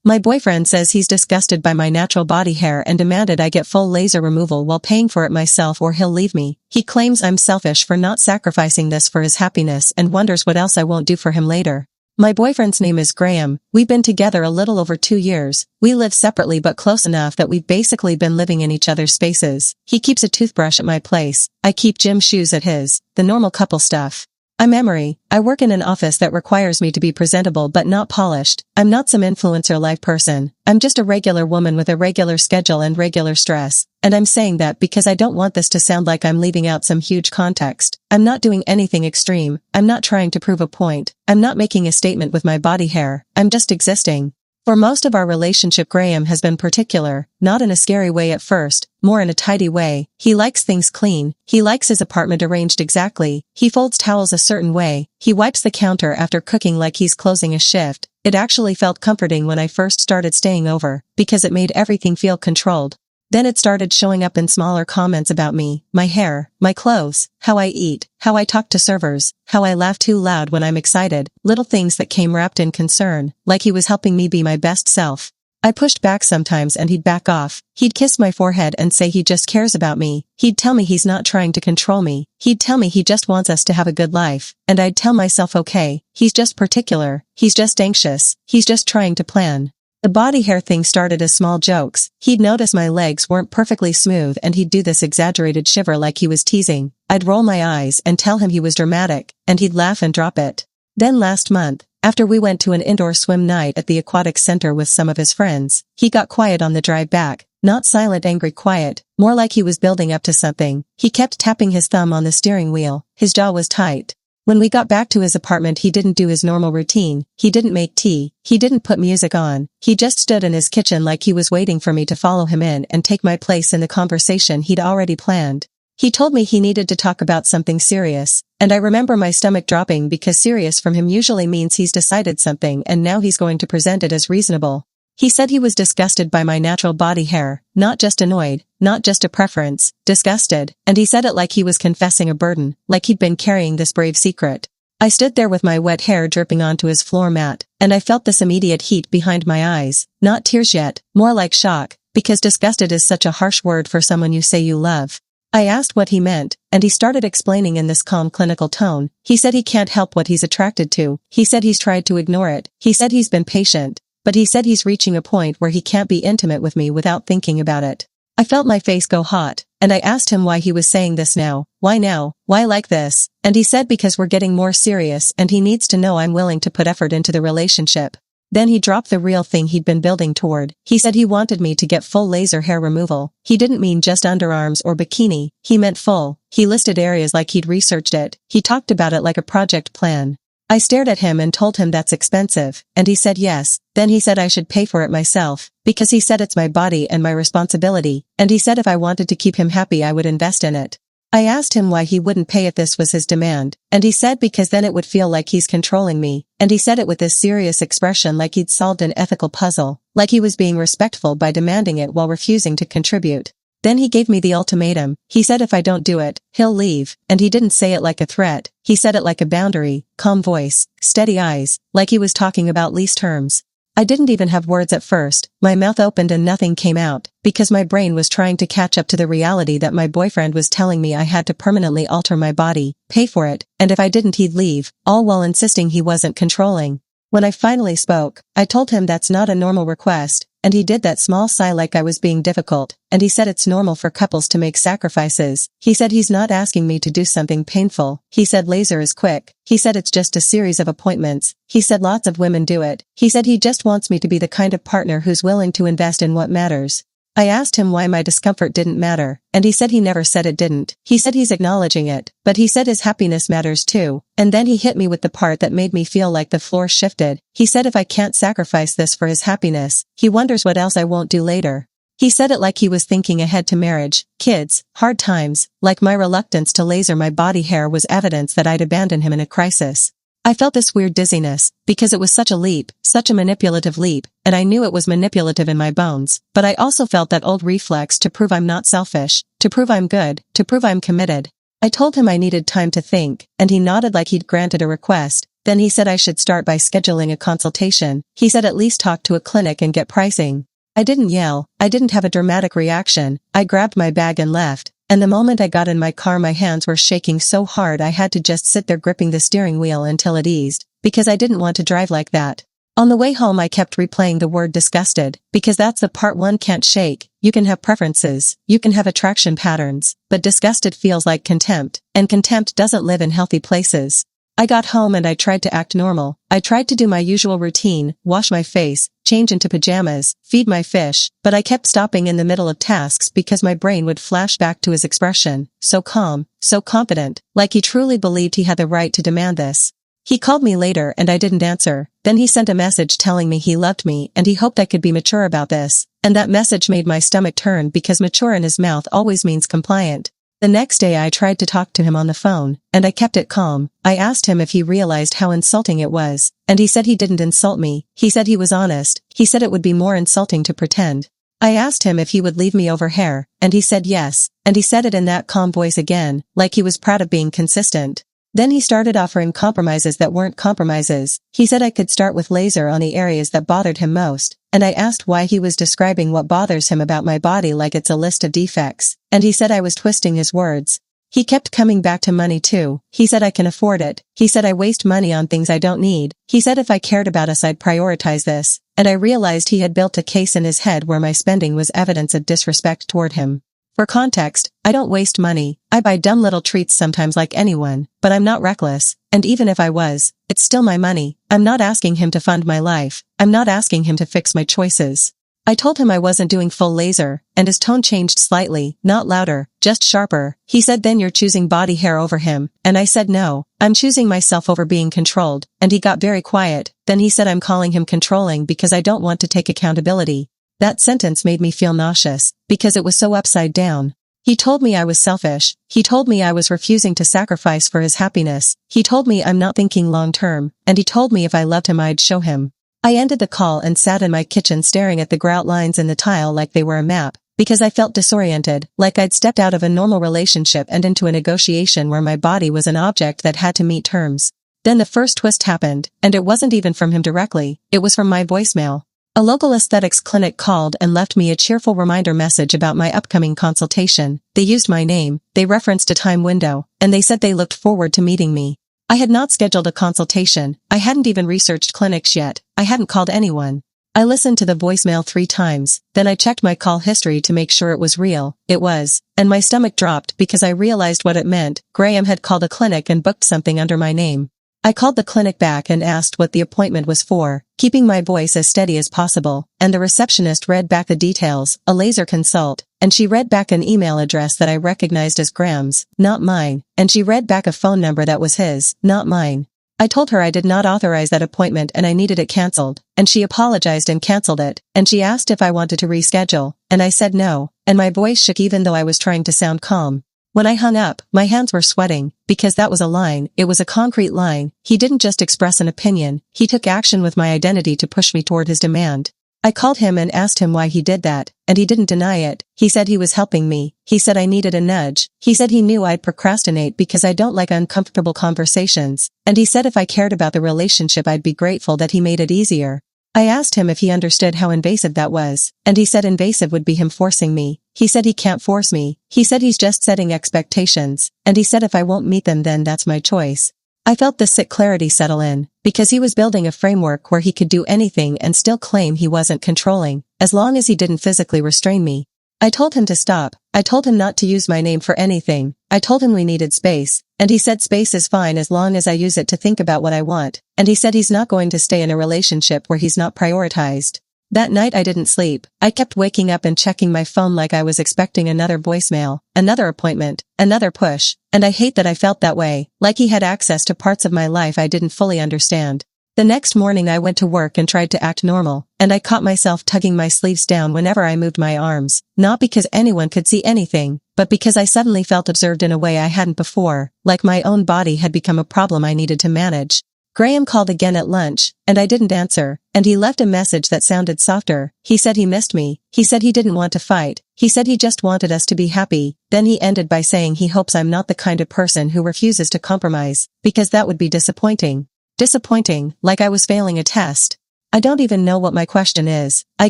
My boyfriend says he's disgusted by my natural body hair and demanded I get full laser removal while paying for it myself or he'll leave me. He claims I'm selfish for not sacrificing this for his happiness and wonders what else I won't do for him later. My boyfriend's name is Graham. We've been together a little over 2 years. We live separately but close enough that we've basically been living in each other's spaces. He keeps a toothbrush at my place. I keep gym shoes at his. The normal couple stuff. I'm Emery. I work in an office that requires me to be presentable but not polished. I'm not some influencer life person. I'm just a regular woman with a regular schedule and regular stress. And I'm saying that because I don't want this to sound like I'm leaving out some huge context. I'm not doing anything extreme. I'm not trying to prove a point. I'm not making a statement with my body hair. I'm just existing. For most of our relationship, Graham has been particular, not in a scary way at first, more in a tidy way. He likes things clean. He likes his apartment arranged exactly. He folds towels a certain way. He wipes the counter after cooking like he's closing a shift. It actually felt comforting when I first started staying over, because it made everything feel controlled. Then it started showing up in smaller comments about me, my hair, my clothes, how I eat, how I talk to servers, how I laugh too loud when I'm excited, little things that came wrapped in concern, like he was helping me be my best self. I pushed back sometimes and he'd back off. He'd kiss my forehead and say he just cares about me. He'd tell me he's not trying to control me. He'd tell me he just wants us to have a good life. And I'd tell myself, okay, he's just particular. He's just anxious. He's just trying to plan. The body hair thing started as small jokes. He'd notice my legs weren't perfectly smooth and he'd do this exaggerated shiver like he was teasing. I'd roll my eyes and tell him he was dramatic, and he'd laugh and drop it. Then last month, after we went to an indoor swim night at the aquatic center with some of his friends, he got quiet on the drive back. Not silent, angry quiet, more like he was building up to something. He kept tapping his thumb on the steering wheel. His jaw was tight. When we got back to his apartment, he didn't do his normal routine. He didn't make tea. He didn't put music on. He just stood in his kitchen like he was waiting for me to follow him in and take my place in the conversation he'd already planned. He told me he needed to talk about something serious, and I remember my stomach dropping because serious from him usually means he's decided something and now he's going to present it as reasonable. He said he was disgusted by my natural body hair, not just annoyed, not just a preference, disgusted, and he said it like he was confessing a burden, like he'd been carrying this brave secret. I stood there with my wet hair dripping onto his floor mat, and I felt this immediate heat behind my eyes, not tears yet, more like shock, because disgusted is such a harsh word for someone you say you love. I asked what he meant, and he started explaining in this calm clinical tone. He said he can't help what he's attracted to. He said he's tried to ignore it. He said he's been patient. But he said he's reaching a point where he can't be intimate with me without thinking about it. I felt my face go hot, and I asked him why he was saying this now. Why now? Why like this? And he said because we're getting more serious and he needs to know I'm willing to put effort into the relationship. Then he dropped the real thing he'd been building toward. He said he wanted me to get full laser hair removal. He didn't mean just underarms or bikini. He meant full. He listed areas like he'd researched it. He talked about it like a project plan. I stared at him and told him that's expensive, and he said yes. Then he said I should pay for it myself, because he said it's my body and my responsibility, and he said if I wanted to keep him happy I would invest in it. I asked him why he wouldn't pay if this was his demand, and he said because then it would feel like he's controlling me, and he said it with this serious expression like he'd solved an ethical puzzle, like he was being respectful by demanding it while refusing to contribute. Then he gave me the ultimatum. He said if I don't do it, he'll leave, and he didn't say it like a threat. He said it like a boundary, calm voice, steady eyes, like he was talking about lease terms. I didn't even have words at first. My mouth opened and nothing came out, because my brain was trying to catch up to the reality that my boyfriend was telling me I had to permanently alter my body, pay for it, and if I didn't he'd leave, all while insisting he wasn't controlling. When I finally spoke, I told him that's not a normal request, and he did that small sigh like I was being difficult, and he said it's normal for couples to make sacrifices. He said he's not asking me to do something painful. He said laser is quick. He said it's just a series of appointments. He said lots of women do it. He said he just wants me to be the kind of partner who's willing to invest in what matters. I asked him why my discomfort didn't matter, and he said he never said it didn't. He said he's acknowledging it, but he said his happiness matters too. And then he hit me with the part that made me feel like the floor shifted. He said if I can't sacrifice this for his happiness, he wonders what else I won't do later. He said it like he was thinking ahead to marriage, kids, hard times, like my reluctance to laser my body hair was evidence that I'd abandon him in a crisis. I felt this weird dizziness, because it was such a leap, such a manipulative leap, and I knew it was manipulative in my bones, but I also felt that old reflex to prove I'm not selfish, to prove I'm good, to prove I'm committed. I told him I needed time to think, and he nodded like he'd granted a request, Then he said I should start by scheduling a consultation. He said at least talk to a clinic and get pricing. I didn't yell, I didn't have a dramatic reaction, I grabbed my bag and left, and the moment I got in my car my hands were shaking so hard I had to just sit there gripping the steering wheel until it eased, because I didn't want to drive like that. On the way home I kept replaying the word disgusted, because that's the part one can't shake. You can have preferences, you can have attraction patterns, but disgusted feels like contempt, and contempt doesn't live in healthy places. I got home and I tried to act normal. I tried to do my usual routine, wash my face, change into pajamas, feed my fish, but I kept stopping in the middle of tasks because my brain would flash back to his expression, so calm, so confident, like he truly believed he had the right to demand this. He called me later and I didn't answer. Then he sent a message telling me he loved me and he hoped I could be mature about this, and that message made my stomach turn because mature in his mouth always means compliant. The next day I tried to talk to him on the phone, and I kept it calm. I asked him if he realized how insulting it was, and he said he didn't insult me. He said he was honest. He said it would be more insulting to pretend. I asked him if he would leave me over hair, and he said yes, and he said it in that calm voice again, like he was proud of being consistent. Then he started offering compromises that weren't compromises. He said I could start with laser on the areas that bothered him most, and I asked why he was describing what bothers him about my body like it's a list of defects, and he said I was twisting his words. He kept coming back to money too. He said I can afford it. He said I waste money on things I don't need. He said if I cared about us I'd prioritize this, and I realized he had built a case in his head where my spending was evidence of disrespect toward him. For context, I don't waste money. I buy dumb little treats sometimes like anyone, but I'm not reckless, and even if I was, it's still my money. I'm not asking him to fund my life. I'm not asking him to fix my choices. I told him I wasn't doing full laser, and his tone changed slightly, not louder, just sharper. He said then you're choosing body hair over him, and I said no, I'm choosing myself over being controlled, and he got very quiet. Then he said I'm calling him controlling because I don't want to take accountability. That sentence made me feel nauseous, because it was so upside down. He told me I was selfish. He told me I was refusing to sacrifice for his happiness. He told me I'm not thinking long term, and he told me if I loved him I'd show him. I ended the call and sat in my kitchen staring at the grout lines in the tile like they were a map, because I felt disoriented, like I'd stepped out of a normal relationship and into a negotiation where my body was an object that had to meet terms. Then the first twist happened, and it wasn't even from him directly, it was from my voicemail. A local aesthetics clinic called and left me a cheerful reminder message about my upcoming consultation. They used my name, they referenced a time window, and they said they looked forward to meeting me. I had not scheduled a consultation. I hadn't even researched clinics yet. I hadn't called anyone. I listened to the voicemail 3 times, then I checked my call history to make sure it was real. It was, and my stomach dropped because I realized what it meant. Graham had called a clinic and booked something under my name. I called the clinic back and asked what the appointment was for, keeping my voice as steady as possible, and the receptionist read back the details, a laser consult, and she read back an email address that I recognized as Graham's, not mine, and she read back a phone number that was his, not mine. I told her I did not authorize that appointment and I needed it canceled, and she apologized and canceled it, and she asked if I wanted to reschedule, and I said no, and my voice shook even though I was trying to sound calm. When I hung up, my hands were sweating, because that was a line, it was a concrete line. He didn't just express an opinion, he took action with my identity to push me toward his demand. I called him and asked him why he did that, and he didn't deny it. He said he was helping me. He said I needed a nudge. He said he knew I'd procrastinate because I don't like uncomfortable conversations, and he said if I cared about the relationship I'd be grateful that he made it easier. I asked him if he understood how invasive that was, and he said invasive would be him forcing me. He said he can't force me. He said he's just setting expectations, and he said if I won't meet them then that's my choice. I felt this sick clarity settle in, because he was building a framework where he could do anything and still claim he wasn't controlling, as long as he didn't physically restrain me. I told him to stop. I told him not to use my name for anything. I told him we needed space, and he said space is fine as long as I use it to think about what I want, and he said he's not going to stay in a relationship where he's not prioritized. That night I didn't sleep. I kept waking up and checking my phone like I was expecting another voicemail, another appointment, another push, and I hate that I felt that way, like he had access to parts of my life I didn't fully understand. The next morning I went to work and tried to act normal, and I caught myself tugging my sleeves down whenever I moved my arms, not because anyone could see anything, but because I suddenly felt observed in a way I hadn't before, like my own body had become a problem I needed to manage. Graham called again at lunch, and I didn't answer, and he left a message that sounded softer. He said he missed me. He said he didn't want to fight. He said he just wanted us to be happy. Then he ended by saying he hopes I'm not the kind of person who refuses to compromise, because that would be disappointing. Disappointing, like I was failing a test. I don't even know what my question is. I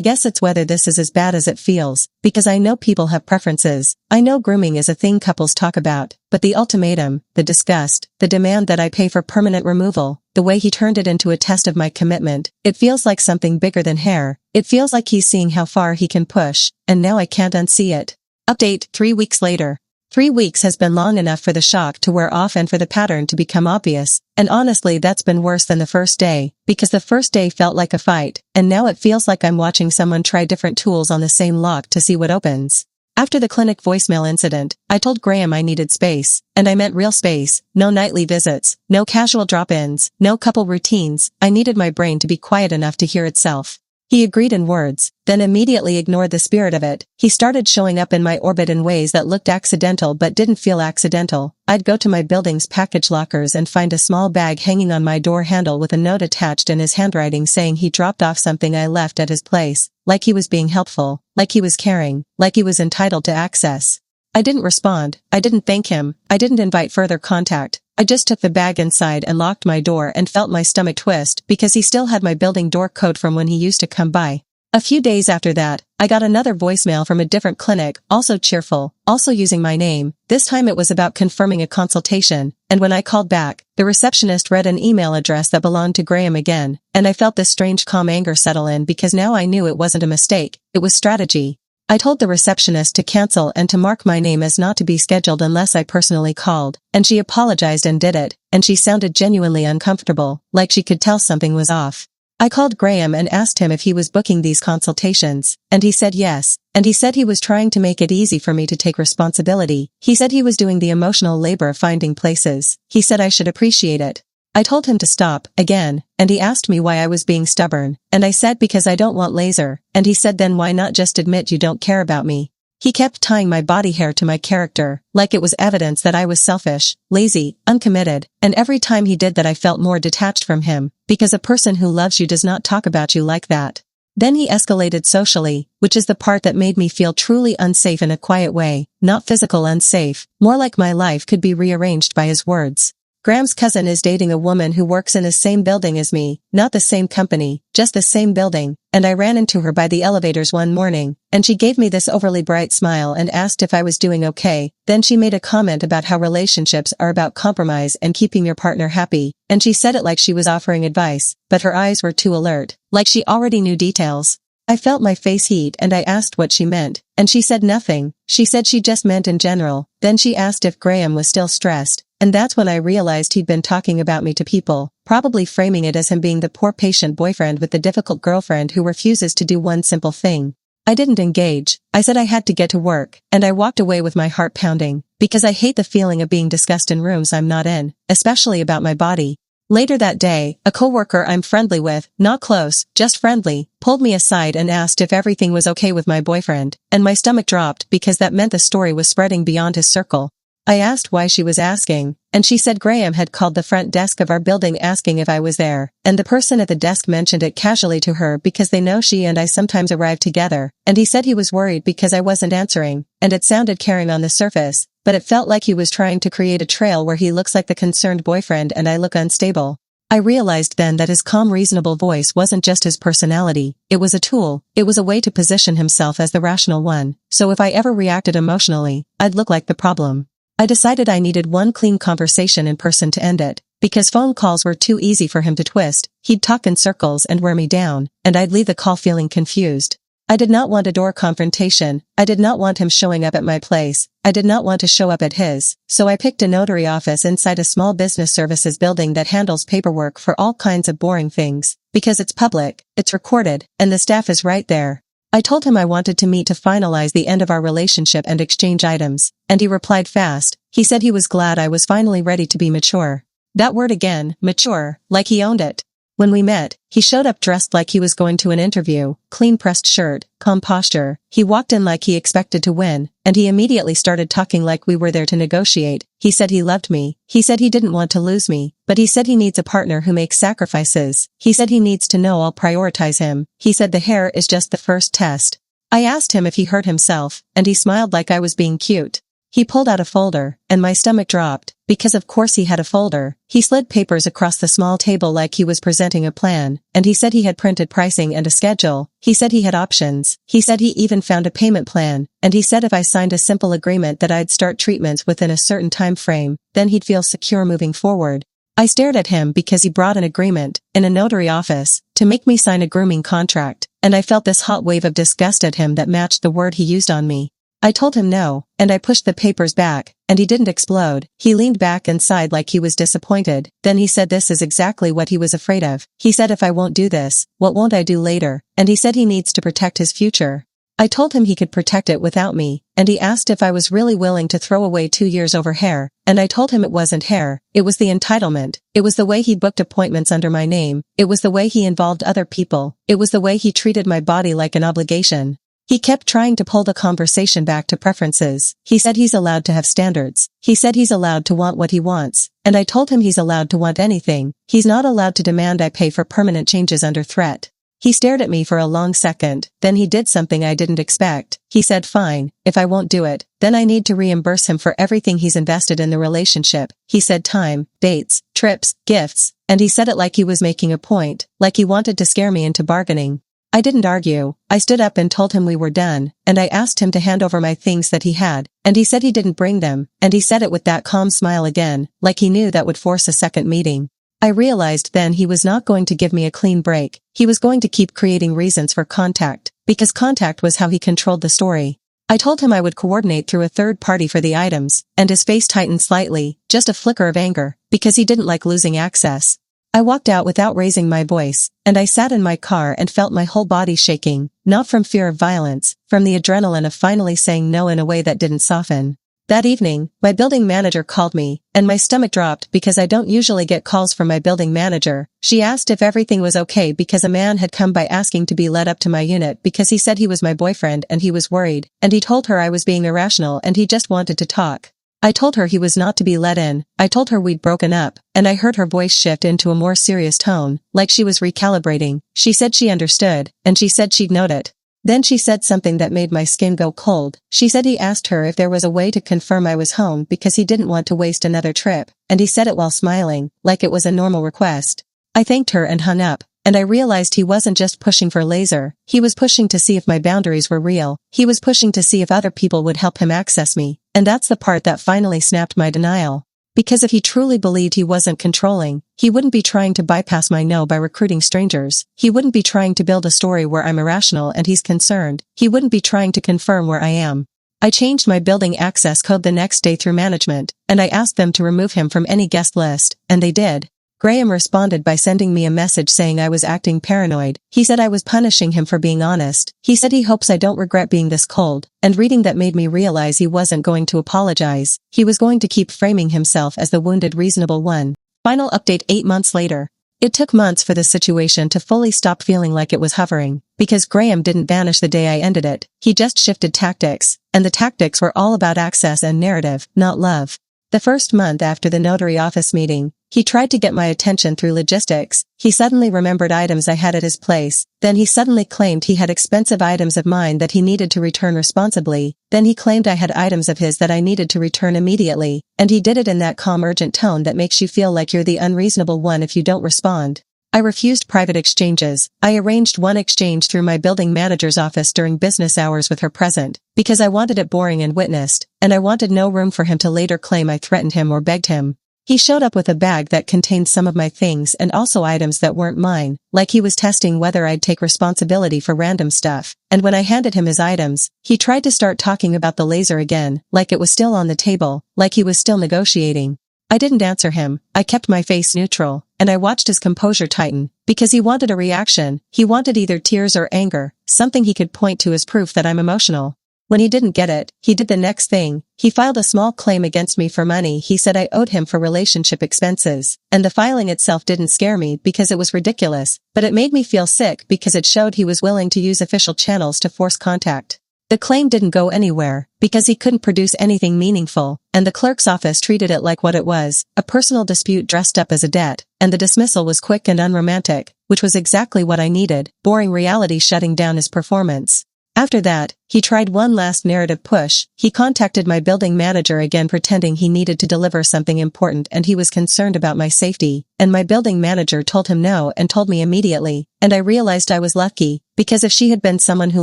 guess it's whether this is as bad as it feels, because I know people have preferences. I know grooming is a thing couples talk about, but the ultimatum, the disgust, the demand that I pay for permanent removal, the way he turned it into a test of my commitment, it feels like something bigger than hair. It feels like he's seeing how far he can push, and now I can't unsee it. Update, 3 weeks later. 3 weeks has been long enough for the shock to wear off and for the pattern to become obvious, and honestly that's been worse than the first day, because the first day felt like a fight, and now it feels like I'm watching someone try different tools on the same lock to see what opens. After the clinic voicemail incident, I told Graham I needed space, and I meant real space, no nightly visits, no casual drop-ins, no couple routines. I needed my brain to be quiet enough to hear itself. He agreed in words, then immediately ignored the spirit of it. He started showing up in my orbit in ways that looked accidental but didn't feel accidental. I'd go to my building's package lockers and find a small bag hanging on my door handle with a note attached in his handwriting saying he dropped off something I left at his place, like he was being helpful, like he was caring, like he was entitled to access. I didn't respond. I didn't thank him. I didn't invite further contact. I just took the bag inside and locked my door and felt my stomach twist because he still had my building door code from when he used to come by. A few days after that, I got another voicemail from a different clinic, also cheerful, also using my name. This time it was about confirming a consultation, and when I called back, the receptionist read an email address that belonged to Graham again, and I felt this strange calm anger settle in because now I knew it wasn't a mistake, it was strategy. I told the receptionist to cancel and to mark my name as not to be scheduled unless I personally called, and she apologized and did it, and she sounded genuinely uncomfortable, like she could tell something was off. I called Graham and asked him if he was booking these consultations, and he said yes, and he said he was trying to make it easy for me to take responsibility. He said he was doing the emotional labor of finding places. He said I should appreciate it. I told him to stop, again, and he asked me why I was being stubborn, and I said because I don't want laser, and he said then why not just admit you don't care about me. He kept tying my body hair to my character, like it was evidence that I was selfish, lazy, uncommitted, and every time he did that I felt more detached from him, because a person who loves you does not talk about you like that. Then he escalated socially, which is the part that made me feel truly unsafe in a quiet way, not physical unsafe, more like my life could be rearranged by his words. Graham's cousin is dating a woman who works in the same building as me, not the same company, just the same building, and I ran into her by the elevators one morning, and she gave me this overly bright smile and asked if I was doing okay. Then she made a comment about how relationships are about compromise and keeping your partner happy, and she said it like she was offering advice, but her eyes were too alert, like she already knew details. I felt my face heat and I asked what she meant, and she said nothing. She said she just meant in general. Then she asked if Graham was still stressed, and that's when I realized he'd been talking about me to people, probably framing it as him being the poor patient boyfriend with the difficult girlfriend who refuses to do one simple thing. I didn't engage. I said I had to get to work, and I walked away with my heart pounding, because I hate the feeling of being discussed in rooms I'm not in, especially about my body. Later that day, a coworker I'm friendly with, not close, just friendly, pulled me aside and asked if everything was okay with my boyfriend, and my stomach dropped because that meant the story was spreading beyond his circle. I asked why she was asking, and she said Graham had called the front desk of our building asking if I was there, and the person at the desk mentioned it casually to her because they know she and I sometimes arrive together, and he said he was worried because I wasn't answering, and it sounded caring on the surface, but it felt like he was trying to create a trail where he looks like the concerned boyfriend and I look unstable. I realized then that his calm, reasonable voice wasn't just his personality, it was a tool, it was a way to position himself as the rational one, so if I ever reacted emotionally, I'd look like the problem. I decided I needed one clean conversation in person to end it, because phone calls were too easy for him to twist. He'd talk in circles and wear me down, and I'd leave the call feeling confused. I did not want a door confrontation. I did not want him showing up at my place. I did not want to show up at his, so I picked a notary office inside a small business services building that handles paperwork for all kinds of boring things, because it's public, it's recorded, and the staff is right there. I told him I wanted to meet to finalize the end of our relationship and exchange items, and he replied fast. He said he was glad I was finally ready to be mature. That word again, mature, like he owned it. When we met, he showed up dressed like he was going to an interview, clean pressed shirt, calm posture. He walked in like he expected to win, and he immediately started talking like we were there to negotiate. He said he loved me. He said he didn't want to lose me, but he said he needs a partner who makes sacrifices. He said he needs to know I'll prioritize him. He said the hair is just the first test. I asked him if he hurt himself, and he smiled like I was being cute. He pulled out a folder, and my stomach dropped, because of course he had a folder. He slid papers across the small table like he was presenting a plan, and he said he had printed pricing and a schedule. He said he had options. He said he even found a payment plan, and he said if I signed a simple agreement that I'd start treatments within a certain time frame, then he'd feel secure moving forward. I stared at him because he brought an agreement, in a notary office, to make me sign a grooming contract, and I felt this hot wave of disgust at him that matched the word he used on me. I told him no, and I pushed the papers back, and he didn't explode. He leaned back and sighed like he was disappointed. Then he said this is exactly what he was afraid of. He said if I won't do this, what won't I do later? And he said he needs to protect his future. I told him he could protect it without me, and he asked if I was really willing to throw away 2 years over hair, and I told him it wasn't hair, it was the entitlement, it was the way he booked appointments under my name, it was the way he involved other people, it was the way he treated my body like an obligation. He kept trying to pull the conversation back to preferences. He said he's allowed to have standards. He said he's allowed to want what he wants, and I told him he's allowed to want anything. He's not allowed to demand I pay for permanent changes under threat. He stared at me for a long second, then he did something I didn't expect. He said fine, if I won't do it, then I need to reimburse him for everything he's invested in the relationship. He said time, dates, trips, gifts, and he said it like he was making a point, like he wanted to scare me into bargaining. I didn't argue. I stood up and told him we were done, and I asked him to hand over my things that he had, and he said he didn't bring them, and he said it with that calm smile again, like he knew that would force a second meeting. I realized then he was not going to give me a clean break. He was going to keep creating reasons for contact, because contact was how he controlled the story. I told him I would coordinate through a third party for the items, and his face tightened slightly, just a flicker of anger, because he didn't like losing access. I walked out without raising my voice, and I sat in my car and felt my whole body shaking, not from fear of violence, from the adrenaline of finally saying no in a way that didn't soften. That evening, my building manager called me, and my stomach dropped because I don't usually get calls from my building manager. She asked if everything was okay because a man had come by asking to be let up to my unit because he said he was my boyfriend and he was worried, and he told her I was being irrational and he just wanted to talk. I told her he was not to be let in. I told her we'd broken up, and I heard her voice shift into a more serious tone, like she was recalibrating. She said she understood, and she said she'd note it. Then she said something that made my skin go cold. She said he asked her if there was a way to confirm I was home because he didn't want to waste another trip, and he said it while smiling, like it was a normal request. I thanked her and hung up, and I realized he wasn't just pushing for laser, he was pushing to see if my boundaries were real, he was pushing to see if other people would help him access me, and that's the part that finally snapped my denial. Because if he truly believed he wasn't controlling, he wouldn't be trying to bypass my no by recruiting strangers. He wouldn't be trying to build a story where I'm irrational and he's concerned. He wouldn't be trying to confirm where I am. I changed my building access code the next day through management, and I asked them to remove him from any guest list, and they did. Graham responded by sending me a message saying I was acting paranoid. He said I was punishing him for being honest. He said he hopes I don't regret being this cold, and reading that made me realize he wasn't going to apologize. He was going to keep framing himself as the wounded reasonable one. Final update 8 months later. It took months for the situation to fully stop feeling like it was hovering, because Graham didn't vanish the day I ended it. He just shifted tactics, and the tactics were all about access and narrative, not love. The first month after the notary office meeting, he tried to get my attention through logistics. He suddenly remembered items I had at his place. Then he suddenly claimed he had expensive items of mine that he needed to return responsibly. Then he claimed I had items of his that I needed to return immediately. And he did it in that calm, urgent tone that makes you feel like you're the unreasonable one if you don't respond. I refused private exchanges. I arranged one exchange through my building manager's office during business hours with her present, because I wanted it boring and witnessed, and I wanted no room for him to later claim I threatened him or begged him. He showed up with a bag that contained some of my things and also items that weren't mine, like he was testing whether I'd take responsibility for random stuff. And when I handed him his items, he tried to start talking about the laser again, like it was still on the table, like he was still negotiating. I didn't answer him. I kept my face neutral, and I watched his composure tighten, because he wanted a reaction. He wanted either tears or anger, something he could point to as proof that I'm emotional. When he didn't get it, he did the next thing. He filed a small claim against me for money he said I owed him for relationship expenses, and the filing itself didn't scare me because it was ridiculous, but it made me feel sick because it showed he was willing to use official channels to force contact. The claim didn't go anywhere, because he couldn't produce anything meaningful, and the clerk's office treated it like what it was, a personal dispute dressed up as a debt, and the dismissal was quick and unromantic, which was exactly what I needed, boring reality shutting down his performance. After that, he tried one last narrative push. He contacted my building manager again pretending he needed to deliver something important and he was concerned about my safety, and my building manager told him no and told me immediately, and I realized I was lucky, because if she had been someone who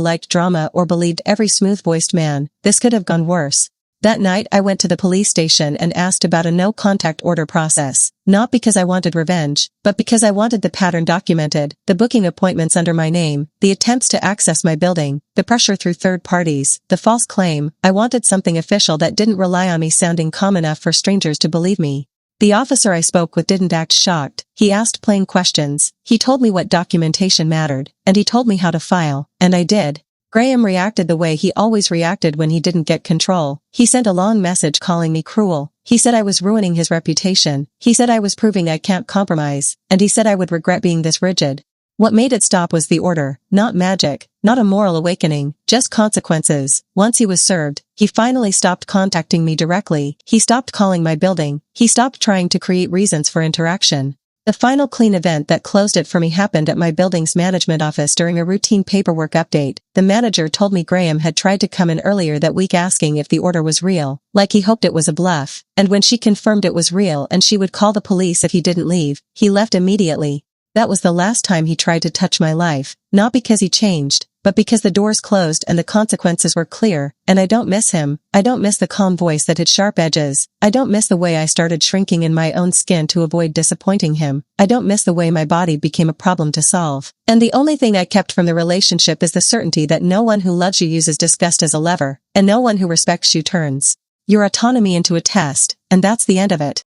liked drama or believed every smooth-voiced man, this could have gone worse. That night I went to the police station and asked about a no-contact order process, not because I wanted revenge, but because I wanted the pattern documented, the booking appointments under my name, the attempts to access my building, the pressure through third parties, the false claim. I wanted something official that didn't rely on me sounding calm enough for strangers to believe me. The officer I spoke with didn't act shocked. He asked plain questions. He told me what documentation mattered, and he told me how to file, and I did. Graham reacted the way he always reacted when he didn't get control. He sent a long message calling me cruel. He said I was ruining his reputation. He said I was proving I can't compromise, and he said I would regret being this rigid. What made it stop was the order, not magic, not a moral awakening, just consequences. Once he was served, he finally stopped contacting me directly. He stopped calling my building. He stopped trying to create reasons for interaction. The final clean event that closed it for me happened at my building's management office during a routine paperwork update. The manager told me Graham had tried to come in earlier that week asking if the order was real, like he hoped it was a bluff, and when she confirmed it was real and she would call the police if he didn't leave, he left immediately. That was the last time he tried to touch my life, not because he changed, but because the doors closed and the consequences were clear, and I don't miss him. I don't miss the calm voice that had sharp edges. I don't miss the way I started shrinking in my own skin to avoid disappointing him. I don't miss the way my body became a problem to solve. And the only thing I kept from the relationship is the certainty that no one who loves you uses disgust as a lever, and no one who respects you turns your autonomy into a test, and that's the end of it.